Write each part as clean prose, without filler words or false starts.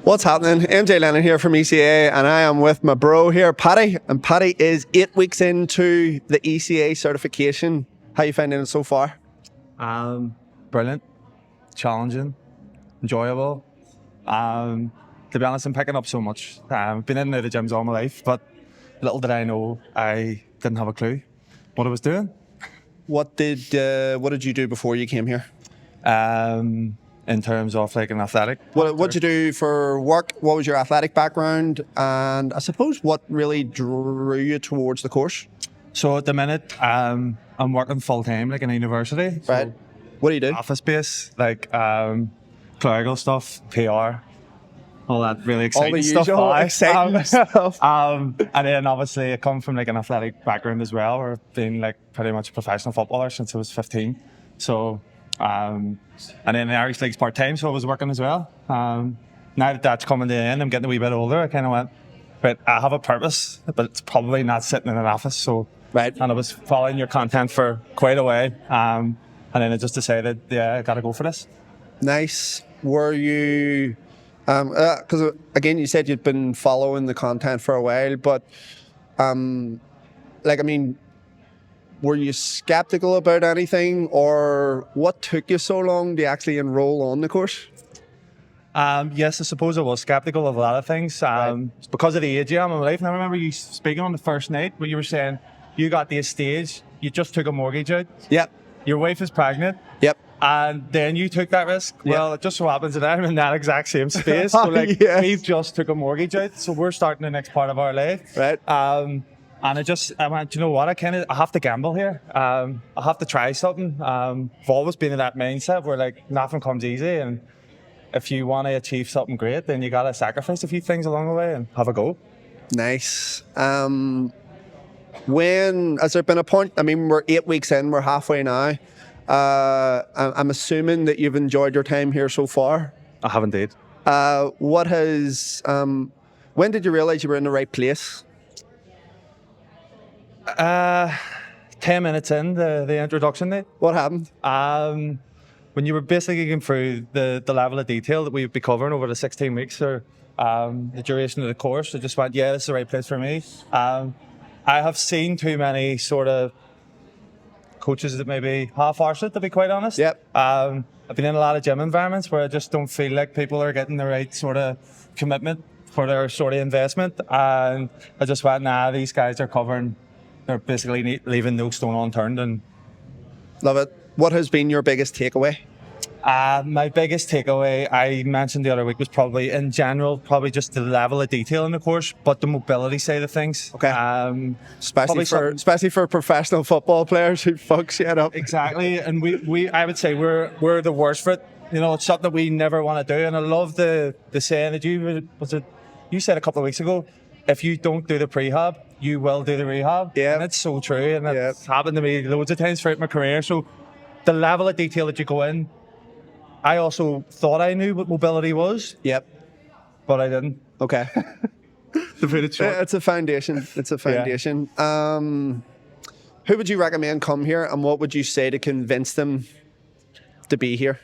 What's happening? MJ Lennon here from ECA, and I am with my bro here, Paddy. And Paddy is 8 weeks into the ECA certification. How you finding it so far? Brilliant, challenging, enjoyable. To be honest, I'm picking up so much. I've been in and out of gyms all my life, but little did I know, I didn't have a clue what I was doing. What did you do before you came here? In terms of like an athletic. What'd you do for work? What was your athletic background? And I suppose what really drew you towards the course? So at the minute, I'm working full time, like in a university. Right. So What do you do? office space, like clerical stuff, PR, all that really All the exciting stuff. usual exciting stuff. And then obviously I come from like an athletic background as well, where I've been like pretty much a professional footballer since I was 15. So and then the Irish League's part time, so I was working as well. Now that that's coming to an end, I'm getting a wee bit older. I kind of went, but I have a purpose, but it's probably not sitting in an office. So Right. and I was following your content for quite a while, and then I just decided, yeah, I got to go for this. Nice. Were you, because again, you said you'd been following the content for a while, but were you skeptical about anything, or what took you so long to actually enroll on the course? Yes, I suppose I was skeptical of a lot of things. It's because of the age I am in my life. And I remember you speaking on the first night where you were saying you got to a stage, you just took a mortgage out, Yep. your wife is pregnant, Yep. and then you took that risk. Yep. Well, it just so happens that I'm in that exact same space. So like, Yes. we just took a mortgage out, so we're starting the next part of our life. Right. And I went, you know what, I have to gamble here. I have to try something. I've always been in that mindset where like nothing comes easy, and if you want to achieve something great, then you got to sacrifice a few things along the way and have a go. Nice. Has there been a point? I mean, we're 8 weeks in, we're halfway now. I'm assuming that you've enjoyed your time here so far. I have indeed. When did you realise you were in the right place? 10 minutes in the introduction day. What happened? When you were basically going through the level of detail that we would be covering over the 16 weeks or the duration of the course, I just went, yeah, this is the right place for me. I have seen too many sort of coaches that maybe half-arse it, to be quite honest. Yep. I've been in a lot of gym environments where I just don't feel like people are getting the right sort of commitment for their sort of investment. And I just went, nah, these guys are covering, they're basically leaving no stone unturned. And Love it. What has been your biggest takeaway? my biggest takeaway, I mentioned the other week, was probably in general, probably just the level of detail in the course, but the mobility side of things. Okay. Especially for professional football players who fuck shit up. Exactly, and I would say we're the worst for it. You know, it's something that we never want to do. And I love the saying that you said a couple of weeks ago, if you don't do the prehab, you will do the rehab. Yeah. And it's so true, and it's happened to me loads of times throughout my career. So the level of detail that you go in, I also thought I knew what mobility was. Yep. But I didn't. Okay. To put it short. It's a foundation. It's a foundation. Yeah. Who would you recommend come here, and what would you say to convince them to be here?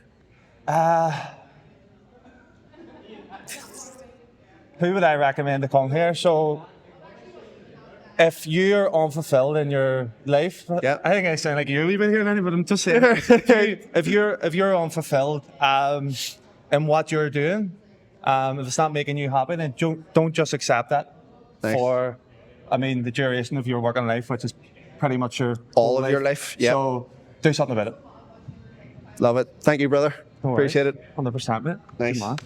Who would I recommend to come here? So, if you're unfulfilled in your life, I think I sound like you a wee bit here, Lenny, but I'm just saying, if you're unfulfilled in what you're doing, if it's not making you happy, then don't just accept that. Nice. For, the duration of your working life, which is pretty much all of your life. Yeah. So do something about it. Love it. Thank you, brother. No Appreciate it. 100%, mate. Nice. Good man.